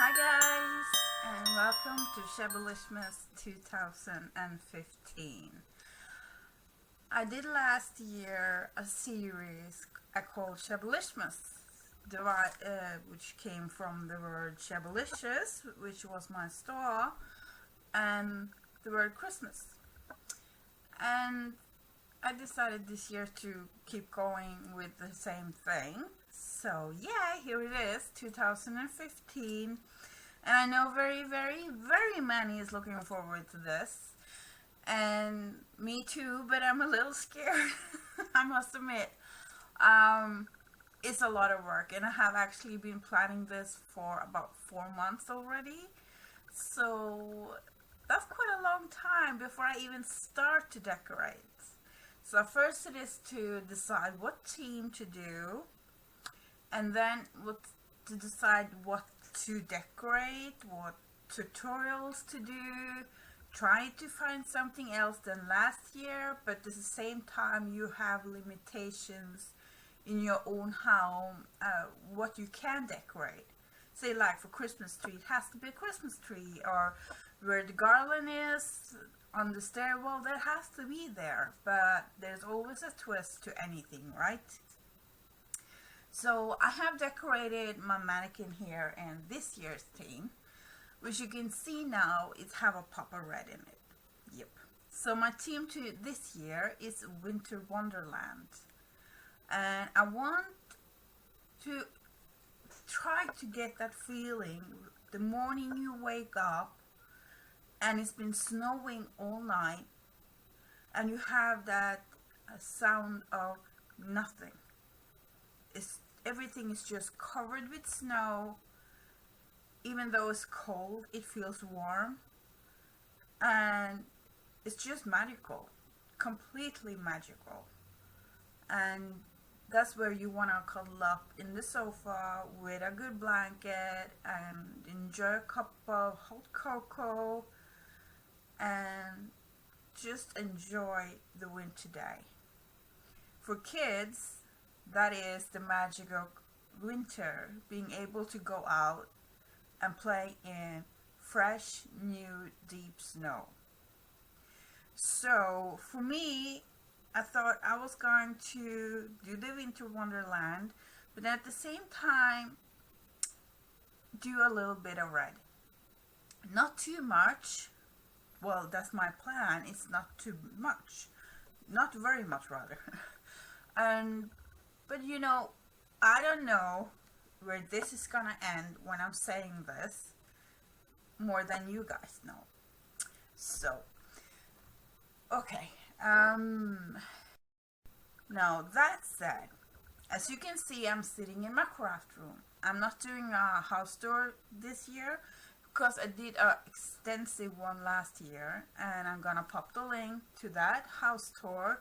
Hi guys, and welcome to Shabbylishmas 2015. I did last year a series I called Shabbylishmas, which came from the word Shabbylicious, which was my store, and the word Christmas. And I decided this year to keep going with the same thing. So yeah, here it is, 2015. And I know very many is looking forward to this. And me too, but I'm a little scared, I must admit. It's a lot of work, and I have actually been planning this for about 4 months already. So that's quite a long time before I even start to decorate. So first it is to decide what theme to do, and then to decide what to decorate, what tutorials to do, try to find something else than last year, but at the same time you have limitations in your own home, what you can decorate. Say like for Christmas tree, it has to be a Christmas tree, or where the garland is on the stairwell, that has to be there, but there's always a twist to anything, right? So I have decorated my mannequin here in this year's theme, which you can see now it have a pop of red in it. Yep. So my theme to this year is Winter Wonderland, and I want to try to get that feeling the morning you wake up and it's been snowing all night and you have that sound of nothing. Everything is just covered with snow. Even though it's cold, it feels warm, and it's just magical, completely magical. And that's where you want to cuddle up in the sofa with a good blanket and enjoy a cup of hot cocoa and just enjoy the winter day. For kids, that is the magic of winter, being able to go out and play in fresh, new, deep snow. So for me, I thought I was going to do the Winter Wonderland, but at the same time do a little bit of red. Not too much. Well, that's my plan. It's not too much. Not very much, rather. But you know, I don't know where this is gonna end when I'm saying this, more than you guys know. So, okay. Now that said, as you can see, I'm sitting in my craft room. I'm not doing a house tour this year because I did an extensive one last year, and I'm gonna pop the link to that house tour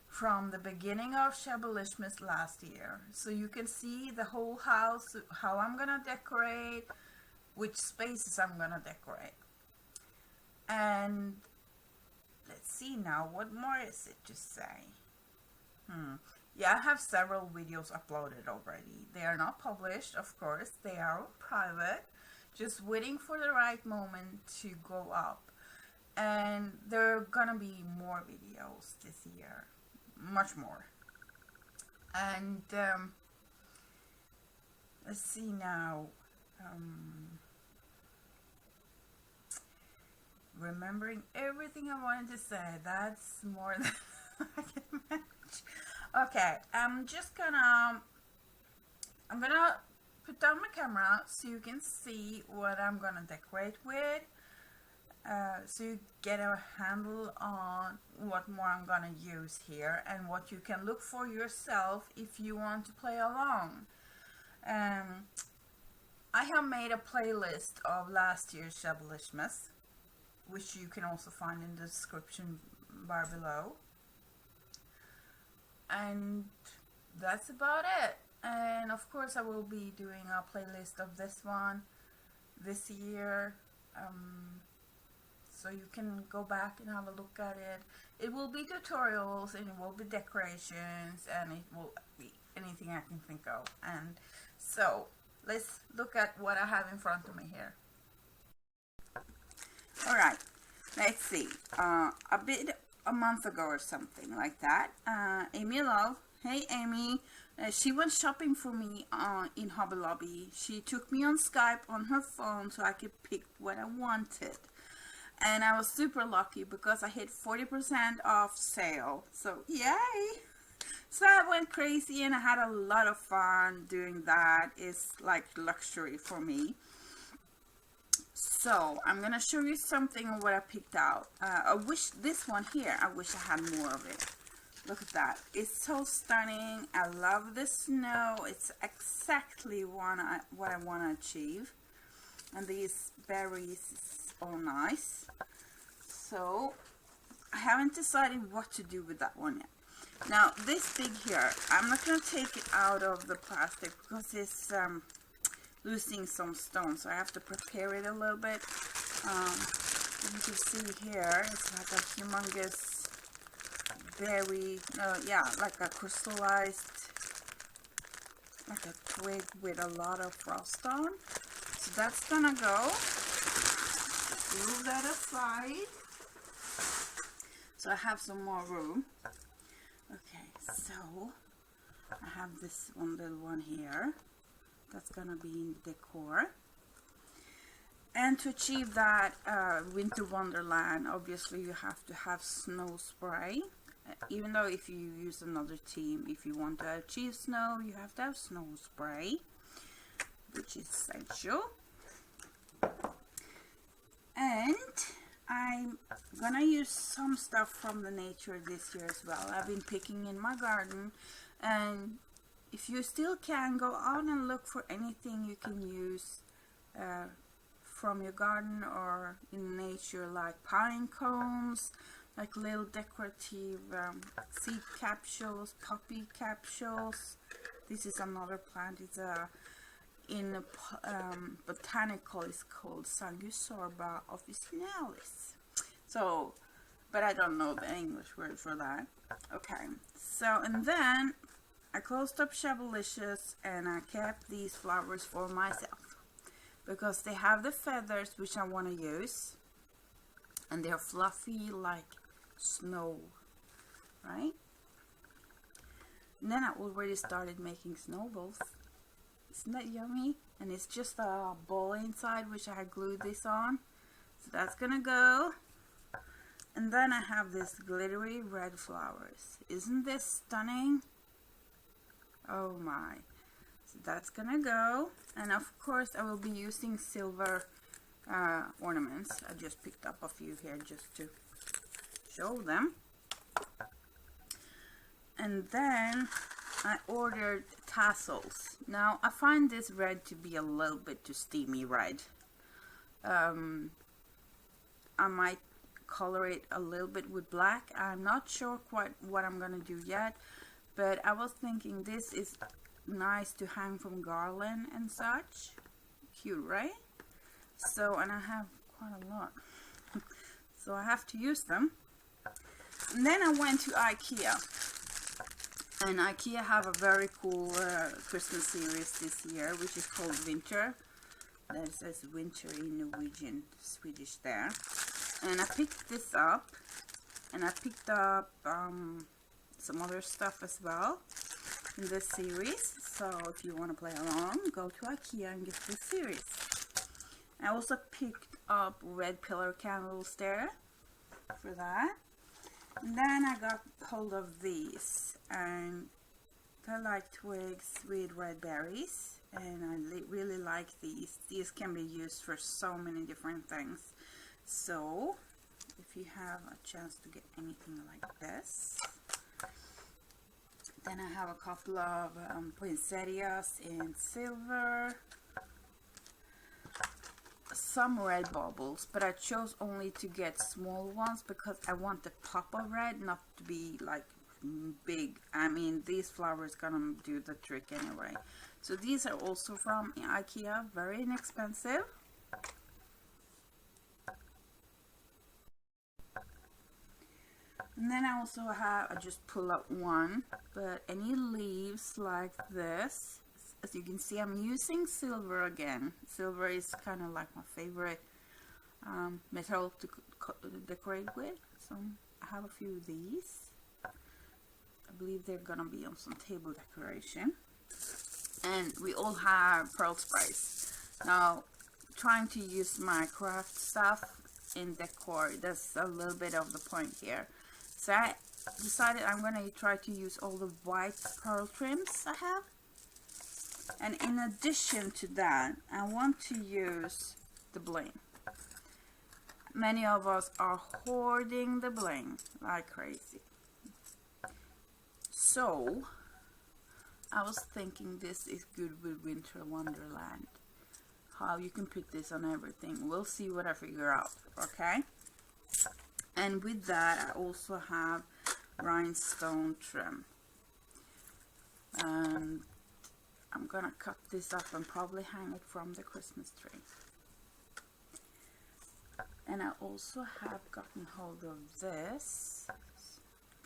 from the beginning of Shabbylishmas last year, so you can see the whole house, how I'm gonna decorate, which spaces I'm gonna decorate. And let's see now, what more is it to say? Yeah, I have several videos uploaded already. They are not published, of course, they are private, just waiting for the right moment to go up. And there are gonna be more videos this year, much more. And let's see now, remembering everything I wanted to say, that's more than I can manage. Okay, I'm gonna put down my camera so you can see what I'm gonna decorate with, so you get a handle on what more I'm gonna use here and what you can look for yourself if you want to play along. I have made a playlist of last year's Shabbylishmas, which you can also find in the description bar below. And that's about it. And of course I will be doing a playlist of this one this year, so you can go back and have a look at it. It will be tutorials, and it will be decorations, and it will be anything I can think of. And so let's look at what I have in front of me here. Alright, let's see. A month ago or something like that, Amy Love, hey Amy, she went shopping for me in Hobby Lobby. She took me on Skype on her phone so I could pick what I wanted. And I was super lucky because I hit 40% off sale. So yay! So I went crazy and I had a lot of fun doing that. It's like luxury for me. So I'm gonna show you something of what I picked out. I wish this one here, I wish I had more of it. Look at that. It's so stunning. I love the snow. It's exactly what I want to achieve. And these berries is all nice. So I haven't decided what to do with that one yet. Now this thing here, I'm not going to take it out of the plastic because it's losing some stones, so I have to prepare it a little bit. You can see here, it's like a humongous berry, yeah, like a crystallized, like a twig with a lot of frost on. So that's gonna go. Move that aside. So I have some more room. Okay, so I have this one little one here. That's gonna be in the decor. And to achieve that winter wonderland, obviously you have to have snow spray. Even though if you use another team, if you want to achieve snow, you have to have snow spray, which is essential. And I'm gonna use some stuff from the nature this year as well. I've been picking in my garden, and if you still can, go out and look for anything you can use from your garden or in nature, like pine cones, like little decorative seed capsules, poppy capsules. This is another plant. It's in botanical, it's called Sanguisorba officinalis. So, but I don't know the English word for that. Okay, so and then I closed up Shabbylishmas and I kept these flowers for myself because they have the feathers which I want to use, and they're fluffy like snow, right? And then I already started making snowballs. Isn't that yummy? And it's just a ball inside which I had glued this on. So that's gonna go. And then I have this glittery red flowers. Isn't this stunning? Oh my. So that's gonna go. And of course I will be using silver ornaments. I just picked up a few here just to show them. And then I ordered tassels. Now I find this red to be a little bit too steamy red. I might color it a little bit with black. I'm not sure quite what I'm gonna do yet, but I was thinking this is nice to hang from garland and such. Cute, right? So, and I have quite a lot. So I have to use them. And then I went to IKEA. And IKEA have a very cool Christmas series this year, which is called Winter. That says winter in Norwegian, Swedish there. And I picked this up. And I picked up some other stuff as well in this series. So if you want to play along, go to IKEA and get this series. I also picked up red pillar candles there for that. And then I got hold of these, and they're like twigs with red berries, and I really like these. These can be used for so many different things. So if you have a chance to get anything like this. Then I have a couple of poinsettias in silver, some red baubles, but I chose only to get small ones because I want the pop of red not to be like big. I mean, these flowers gonna do the trick anyway. So these are also from IKEA, very inexpensive. And then I also have, I just pull up one, but any leaves like this, as you can see, I'm using silver again. Silver is kind of like my favorite metal to decorate with. So I have a few of these. I believe they're gonna be on some table decoration. And we all have pearl sprays. Now, trying to use my craft stuff in decor, that's a little bit of the point here. So I decided I'm gonna try to use all the white pearl trims I have. And in addition to that, I want to use the bling. Many of us are hoarding the bling like crazy. So I was thinking this is good with Winter Wonderland. How you can put this on everything. We'll see what I figure out, okay? And with that, I also have rhinestone trim. And I'm gonna cut this up and probably hang it from the Christmas tree. And I also have gotten hold of this.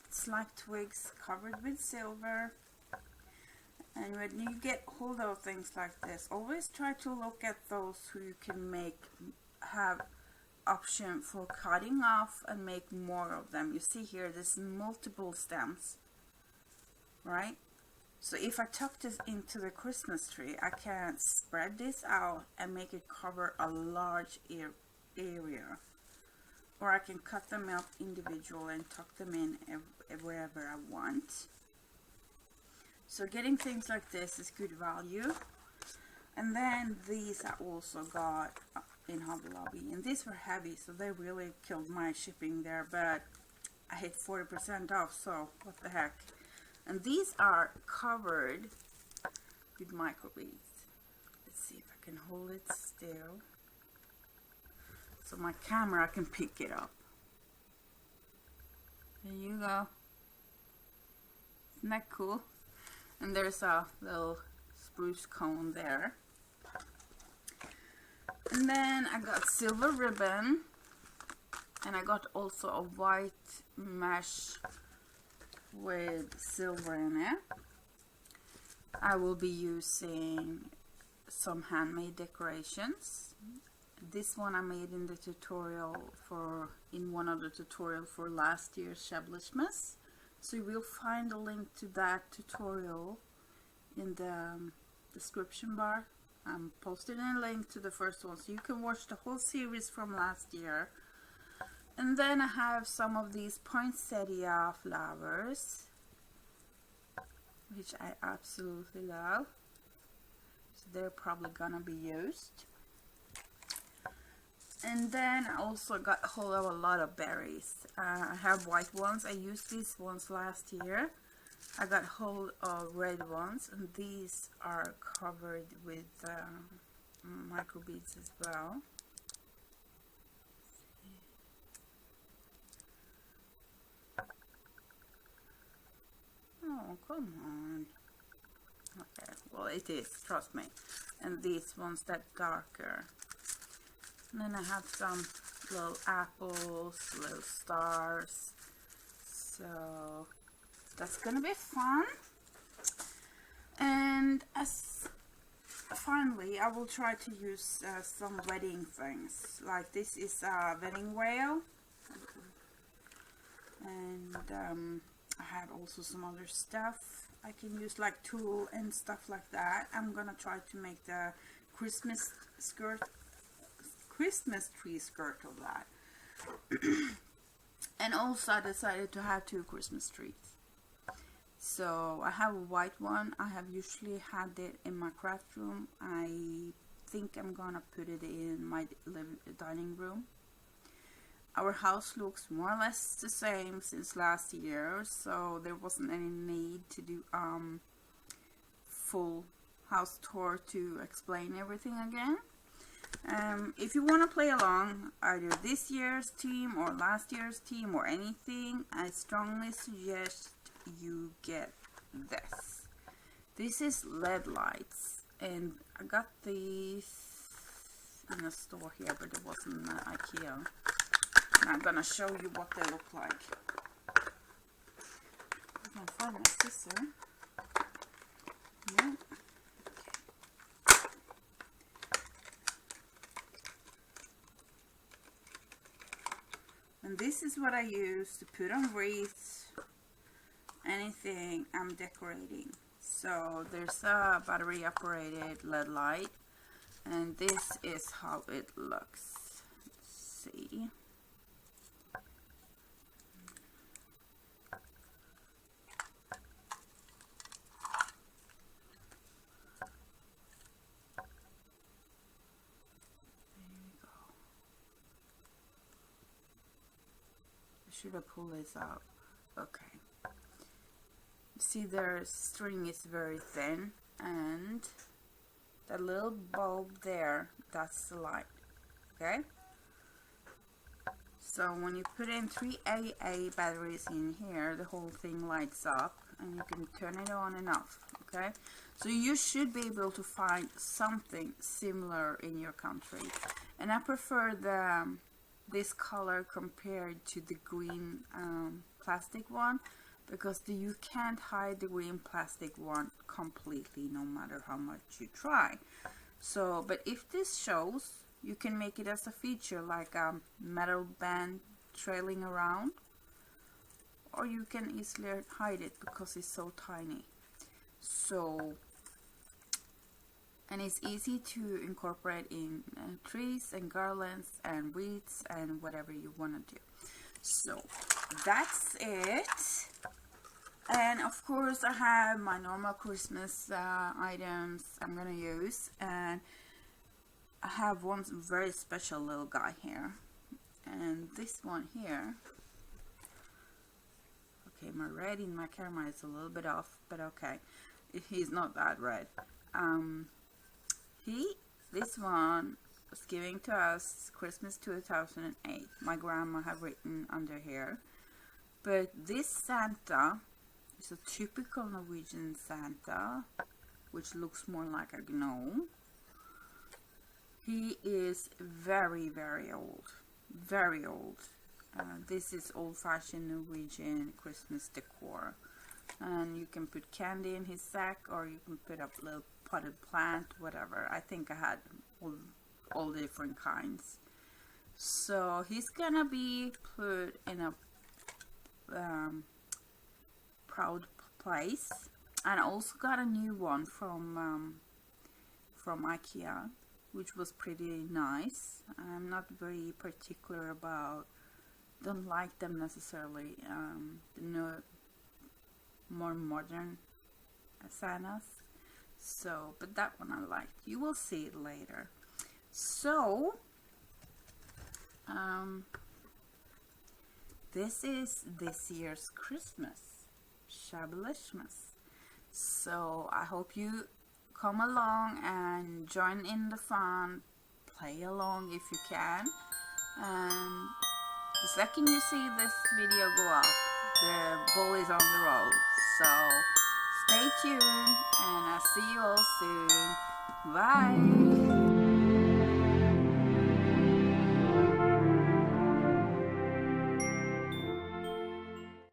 It's like twigs covered with silver. And when you get hold of things like this, always try to look at those who you can have option for cutting off and make more of them. You see here, there's multiple stems, right? So if I tuck this into the Christmas tree, I can spread this out and make it cover a large area. Or I can cut them out individually and tuck them in wherever I want. So getting things like this is good value. And then these I also got in Hobby Lobby. And these were heavy, so they really killed my shipping there. But I hit 40% off, so what the heck. And these are covered with microbeads. Let's see if I can hold it still. So my camera can pick it up. There you go. Isn't that cool? And there's a little spruce cone there. And then I got silver ribbon. And I got also a white mesh with silver in it. I will be using some handmade decorations. This one I made in the tutorial in one of the tutorials for last year's Shabbylishmas. So you will find a link to that tutorial in the description bar. I'm posting a link to the first one so you can watch the whole series from last year. And then I have some of these poinsettia flowers, which I absolutely love. So they're probably gonna be used. And then I also got hold of a lot of berries. I have white ones. I used these ones last year. I got hold of red ones, and these are covered with microbeads as well. Oh, come on. Okay, well it is, trust me. And these ones that darker. And then I have some little apples, little stars. So that's gonna be fun. And finally, I will try to use some wedding things. Like this is a wedding rail. And I have also some other stuff I can use, like tulle and stuff like that. I'm gonna try to make the Christmas tree skirt of that. And also I decided to have 2 Christmas trees. So I have a white one. I have usually had it in my craft room. I think I'm gonna put it in my dining room. Our house looks more or less the same since last year, so there wasn't any need to do full house tour to explain everything again. If you want to play along, either this year's theme or last year's theme or anything, I strongly suggest you get this. This is LED lights, and I got these in a store here, but it wasn't IKEA. And I'm gonna show you what they look like. I'm gonna find my scissor. Yeah. Okay. this is what I use to put on wreaths, anything I'm decorating. So there's a battery operated LED light, and this is how it looks. Let's see. Should I pull this out? Okay. See, the string is very thin, and that little bulb there, that's the light. Okay? So when you put in 3 AA batteries in here, the whole thing lights up, and you can turn it on and off. Okay? So you should be able to find something similar in your country. And I prefer this color compared to the green plastic one, because you can't hide the green plastic one completely no matter how much you try. So, but if this shows, you can make it as a feature, like a metal band trailing around, or you can easily hide it because it's so tiny. So, and it's easy to incorporate in trees and garlands and wreaths and whatever you want to do. So that's it. And of course I have my normal Christmas items I'm gonna use, and I have one very special little guy here, and this one here. Okay, my red in my camera is a little bit off, but okay, he's not that red. This one was given to us Christmas 2008. My grandma have written under here. But this Santa is a typical Norwegian Santa, which looks more like a gnome. He is very, very old. Very old. This is old-fashioned Norwegian Christmas decor. And you can put candy in his sack, or you can put up a little potted plant, whatever. I think I had all different kinds. So he's gonna be put in a proud place. And I also got a new one from IKEA, which was pretty nice. I'm not very particular about, don't like them necessarily, the more modern Santas. So, but that one I liked. You will see it later. So, this is this year's Christmas, Shabbylishmas. So, I hope you come along and join in the fun, play along if you can. And the second you see this video go up, the ball is on the roll. So, stay tuned, and I'll see you all soon. Bye!